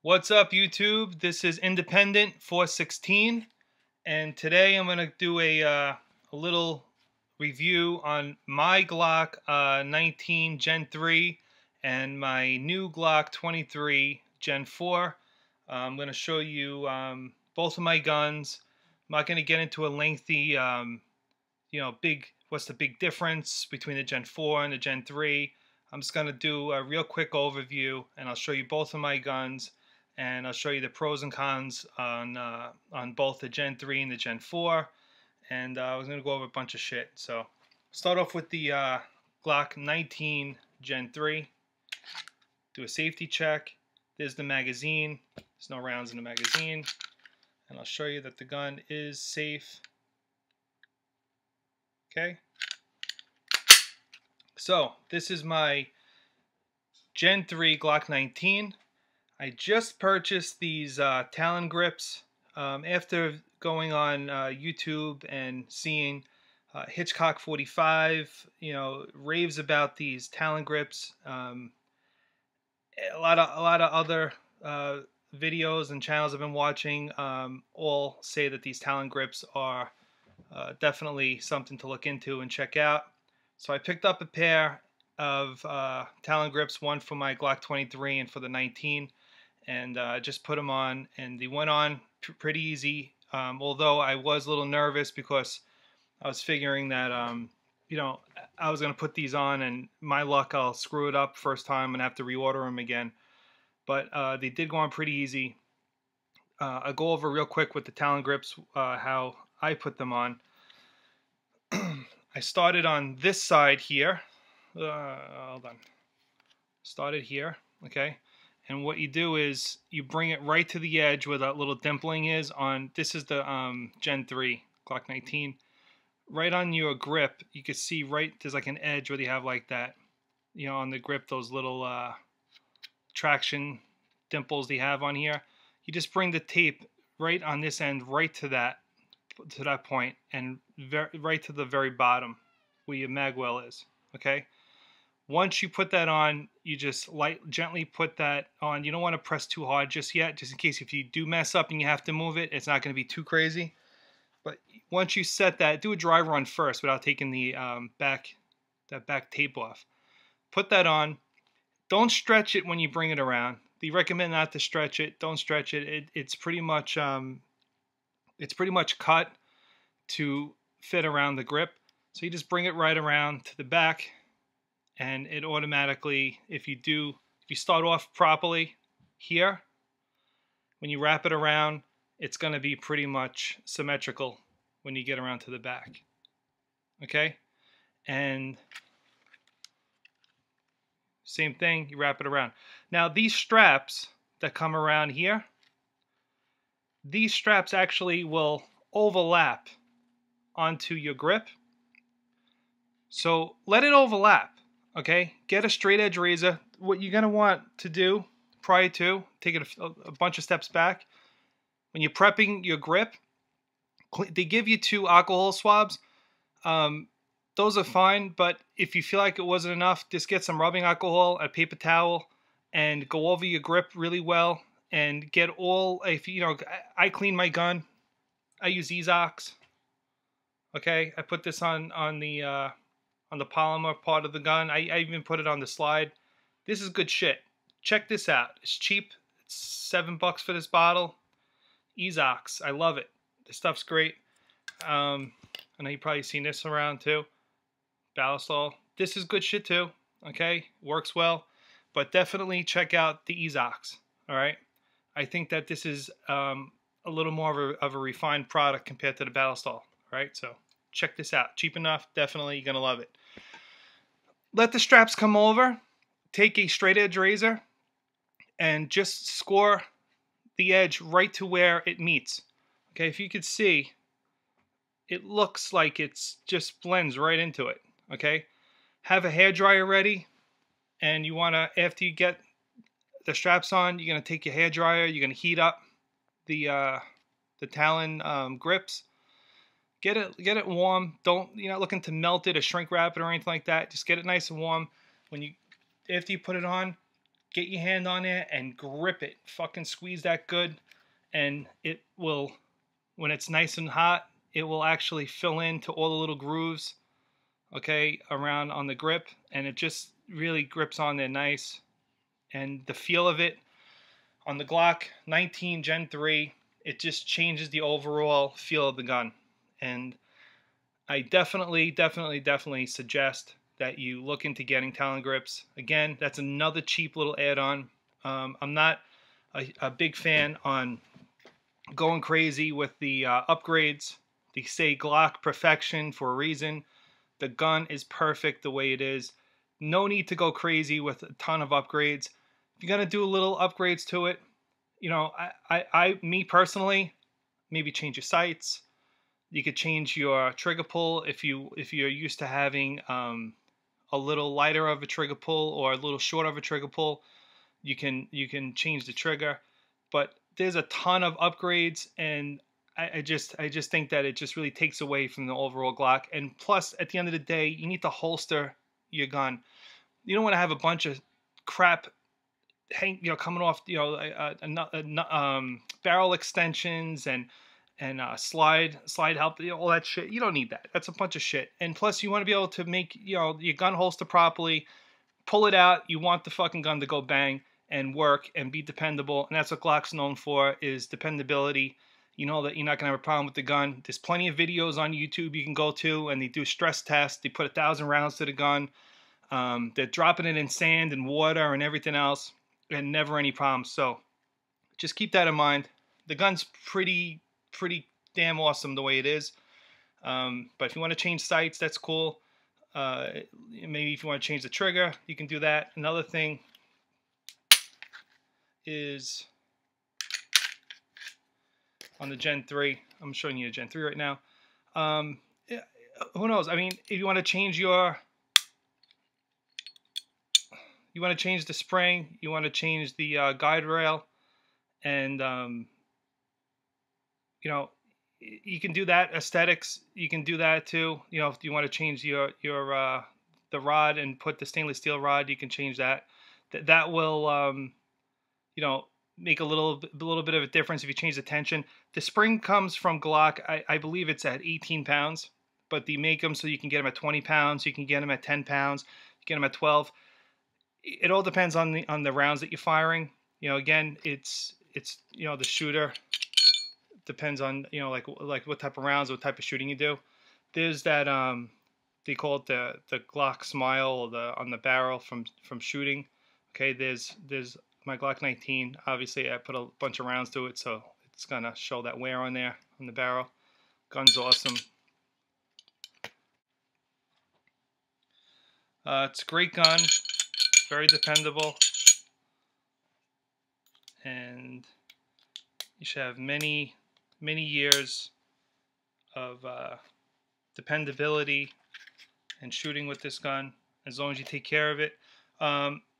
What's up, YouTube? This is Independent 416, and today I'm going to do a little review on my Glock 19 Gen 3 and my new Glock 23 Gen 4. I'm going to show you both of my guns. I'm not going to get into a lengthy, what's the big difference between the Gen 4 and the Gen 3. I'm just going to do a real quick overview, and I'll show you both of my guns. And I'll show you the pros and cons on both the Gen 3 and the Gen 4. And I was going to go over a bunch of shit. So start off with the Glock 19 Gen 3. Do a safety check. There's the magazine. There's no rounds in the magazine. And I'll show you that the gun is safe. Okay. So this is my Gen 3 Glock 19. I just purchased these Talon grips after going on YouTube and seeing Hitchcock 45, raves about these Talon grips. A lot of other videos and channels I've been watching all say that these Talon grips are definitely something to look into and check out. So I picked up a pair of Talon grips, one for my Glock 23 and for the 19. And just put them on, and they went on pretty easy, although I was a little nervous because I was figuring that I was going to put these on, and my luck, I'll screw it up first time and have to reorder them again. But they did go on pretty easy. I'll go over real quick with the Talon grips how I put them on. I started on this side here. Hold on. Started here, okay. And what you do is you bring it right to the edge where that little dimpling is on. This is the Gen 3 Glock 19. Right on your grip, you can see right there's like an edge where you have like that, on the grip, those little traction dimples they have on here. You just bring the tape right on this end, right to that point, and right to the very bottom where your mag well is. Okay. Once you put that on, you just gently put that on. You don't want to press too hard just yet, just in case if you do mess up and you have to move it, it's not going to be too crazy. But once you set that, do a dry run first without taking the back tape off. Put that on. Don't stretch it when you bring it around. They recommend not to stretch it. Don't stretch it. It's pretty much cut to fit around the grip. So you just bring it right around to the back. And it automatically, if you start off properly here, when you wrap it around, it's going to be pretty much symmetrical when you get around to the back. Okay? And same thing, you wrap it around. Now, these straps that come around here, these straps actually will overlap onto your grip. So let it overlap. Okay, get a straight edge razor. What you're going to want to do prior to, take it a bunch of steps back, when you're prepping your grip, they give you 2 alcohol swabs. Those are fine, but if you feel like it wasn't enough, just get some rubbing alcohol, a paper towel, and go over your grip really well, and get all, I clean my gun. I use Ezox. Okay, I put this on the polymer part of the gun. I even put it on the slide. This is good shit. Check this out. It's cheap. It's $7 for this bottle. Ezox. I love it. This stuff's great. I know you've probably seen this around too. Ballistol. This is good shit too. Okay? Works well. But definitely check out the Ezox. Alright? I think that this is a little more of a refined product compared to the Ballistol. Alright? So check this out. Cheap enough. Definitely you're going to love it. Let the straps come over. Take a straight edge razor and just score the edge right to where it meets. Okay, if you could see, it looks like it's just blends right into it. Okay, have a hairdryer ready, and you want to, after you get the straps on, you're going to take your hairdryer, you're going to heat up the Talon grips. Get it warm. You're not looking to melt it or shrink wrap it or anything like that. Just get it nice and warm. After you put it on, get your hand on there and grip it. Fucking squeeze that good, and it will, when it's nice and hot, it will actually fill into all the little grooves, okay, around on the grip, and it just really grips on there nice. And the feel of it on the Glock 19 Gen 3, it just changes the overall feel of the gun. And I definitely suggest that you look into getting Talon grips. Again, that's another cheap little add-on. I'm not a big fan on going crazy with the upgrades. They say Glock perfection for a reason. The gun is perfect the way it is. No need to go crazy with a ton of upgrades. If you're gonna do little upgrades to it, you know, me personally, maybe change your sights. You could change your trigger pull if you're used to having a little lighter of a trigger pull or a little shorter of a trigger pull. You can change the trigger, but there's a ton of upgrades, and I just think that it just really takes away from the overall Glock. And plus, at the end of the day, you need to holster your gun. You don't want to have a bunch of crap coming off, barrel extensions and slide help, all that shit. You don't need that. That's a bunch of shit. And plus, you want to be able to make your gun holster properly, pull it out. You want the fucking gun to go bang and work and be dependable, and that's what Glock's known for, is dependability. You know that you're not gonna have a problem with the gun. There's plenty of videos on YouTube you can go to, and they do stress tests. They put 1,000 rounds to the gun. They're dropping it in sand and water and everything else, and never any problems. So just keep that in mind. The gun's pretty damn awesome the way it is. But if you want to change sights, that's cool. Maybe if you want to change the trigger, you can do that. Another thing is on the Gen 3. I'm showing you a Gen 3 right now. Who knows? I mean, if you want to change the spring, you want to change the guide rail, and you can do that. Aesthetics, you can do that too. You know, if you want to change the rod and put the stainless steel rod, you can change that. That will make a little bit of a difference if you change the tension. The spring comes from Glock. I believe it's at 18 pounds, but they make them so you can get them at 20 pounds. You can get them at 10 pounds. You get them at 12. It all depends on the rounds that you're firing. Again, it's the shooter. Depends on like what type of rounds, what type of shooting you do. There's that they call it the Glock smile on the barrel from shooting. Okay, there's my Glock 19. Obviously, I put a bunch of rounds to it, so it's gonna show that wear on there on the barrel. Gun's awesome. It's a great gun, very dependable, and you should have many years of dependability and shooting with this gun, as long as you take care of it.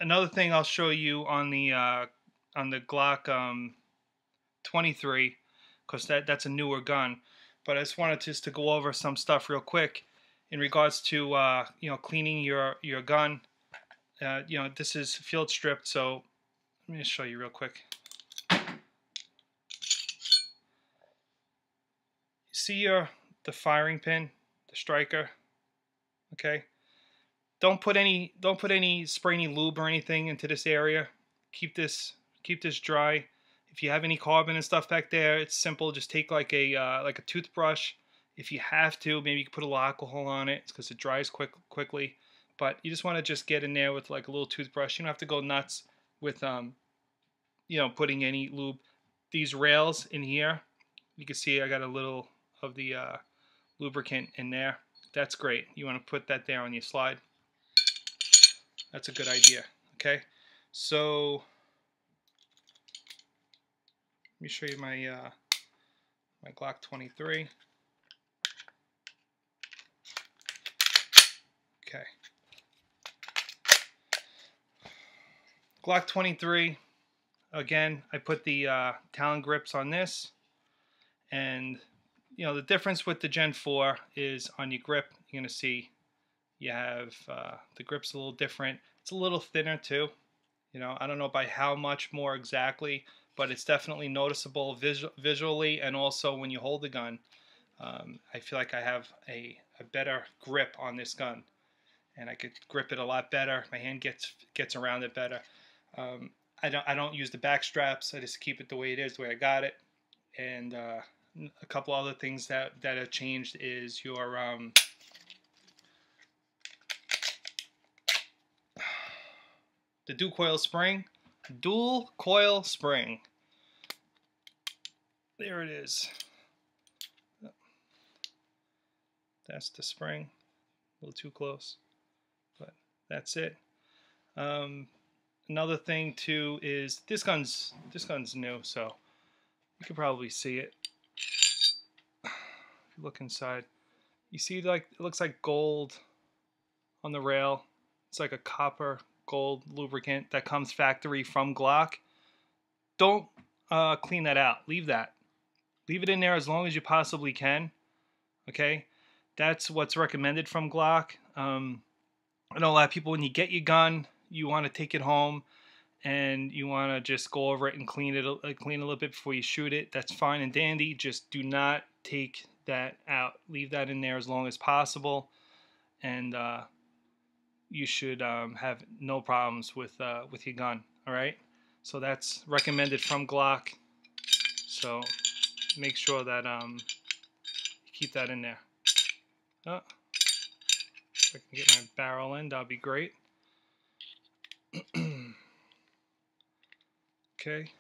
Another thing I'll show you on the Glock 23, because that's a newer gun, but I just wanted to go over some stuff real quick in regards to cleaning your gun. This is field stripped, so let me just show you real quick. See the firing pin, the striker. Okay, don't put any spray any lube or anything into this area. Keep this dry. If you have any carbon and stuff back there, it's simple. Just take like a toothbrush. If you have to, maybe you can put a little alcohol on it because it dries quickly. But you just want to just get in there with like a little toothbrush. You don't have to go nuts with putting any lube. These rails in here, you can see I got a little of the lubricant in there. That's great. You want to put that there on your slide. That's a good idea. Okay, so let me show you my my Glock 23. Okay, Glock 23. Again, I put the Talon grips on this, and the difference with the Gen 4 is on your grip. You're gonna see you have the grip's a little different. It's a little thinner too. You know, I don't know by how much more exactly, but it's definitely noticeable visually, and also when you hold the gun. I feel like I have a better grip on this gun, and I could grip it a lot better. My hand gets around it better. Um, I don't use the back straps. I just keep it the way it is, the way I got it. And a couple other things that have changed is your the dual coil spring. Dual coil spring. There it is. That's the spring. A little too close, but that's it. Another thing too is this gun's new, so you can probably see it. If you look inside, you see like it looks like gold on the rail. It's like a copper gold lubricant that comes factory from Glock. Don't clean that out. Leave that. Leave it in there as long as you possibly can. Okay, that's what's recommended from Glock. I know a lot of people, when you get your gun, you want to take it home and you want to just go over it and clean it a little bit before you shoot it. That's fine and dandy. Just do not take that out. Leave that in there as long as possible, and you should have no problems with your gun. All right. So that's recommended from Glock. So make sure that you keep that in there. Oh, if I can get my barrel in, that'll be great. Okay.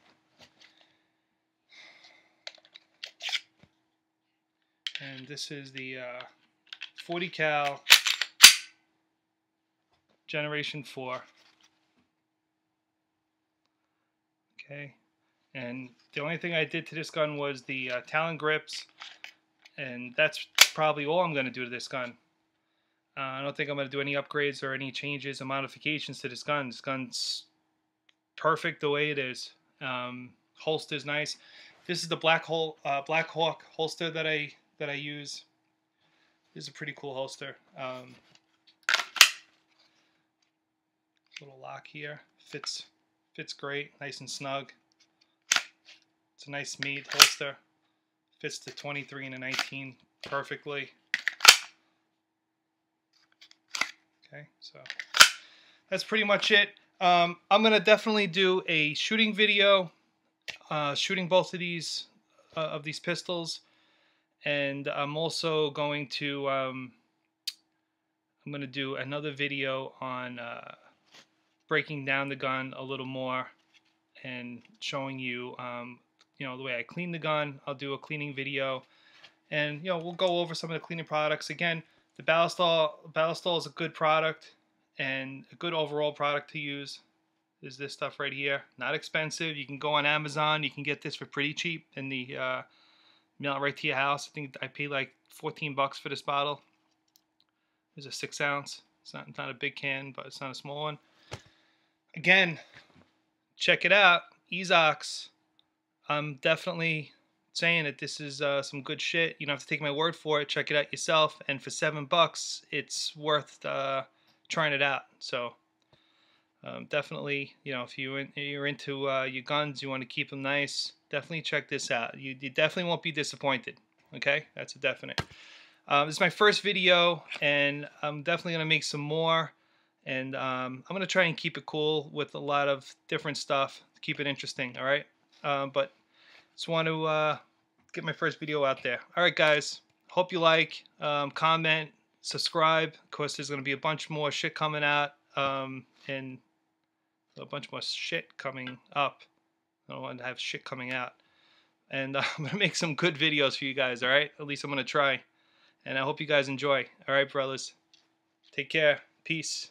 And this is the 40 cal Generation 4. Okay. And the only thing I did to this gun was the Talon grips, and that's probably all I'm going to do to this gun. I don't think I'm going to do any upgrades or any changes or modifications to this gun. This gun's perfect the way it is. Holster's nice. This is the Black Hawk holster that I use. This is a pretty cool holster. Little lock here. Fits great, nice and snug. It's a nice meat holster. Fits the 23 and a 19 perfectly. Okay, so that's pretty much it. I'm gonna definitely do a shooting video, shooting both of these pistols, and I'm also going to I'm gonna do another video on breaking down the gun a little more and showing you you know, the way I clean the gun. I'll do a cleaning video, and you know, we'll go over some of the cleaning products. Again, the Ballistol is a good product and a good overall product to use. Is this stuff right here. Not expensive. You can go on Amazon. You can get this for pretty cheap, and the mail it right to your house. I think I paid like 14 bucks for this bottle. There's a 6 ounce. It's not a big can, but it's not a small one. Again, check it out. Ezox. I'm definitely saying that this is some good shit. You don't have to take my word for it. Check it out yourself. And for 7 bucks, it's worth trying it out. So definitely, you know, if you're into your guns, you want to keep them nice, definitely check this out. You definitely won't be disappointed. Okay, that's a definite. This is my first video, and I'm definitely gonna make some more. And I'm gonna try and keep it cool with a lot of different stuff to keep it interesting. All right, but just want to get my first video out there. All right, guys. Hope you like. Comment, subscribe. Of course, there's gonna be a bunch more shit coming out, and a bunch more shit coming up. I don't want to have shit coming out. And I'm going to make some good videos for you guys, alright? At least I'm going to try. And I hope you guys enjoy. Alright, brothers. Take care. Peace.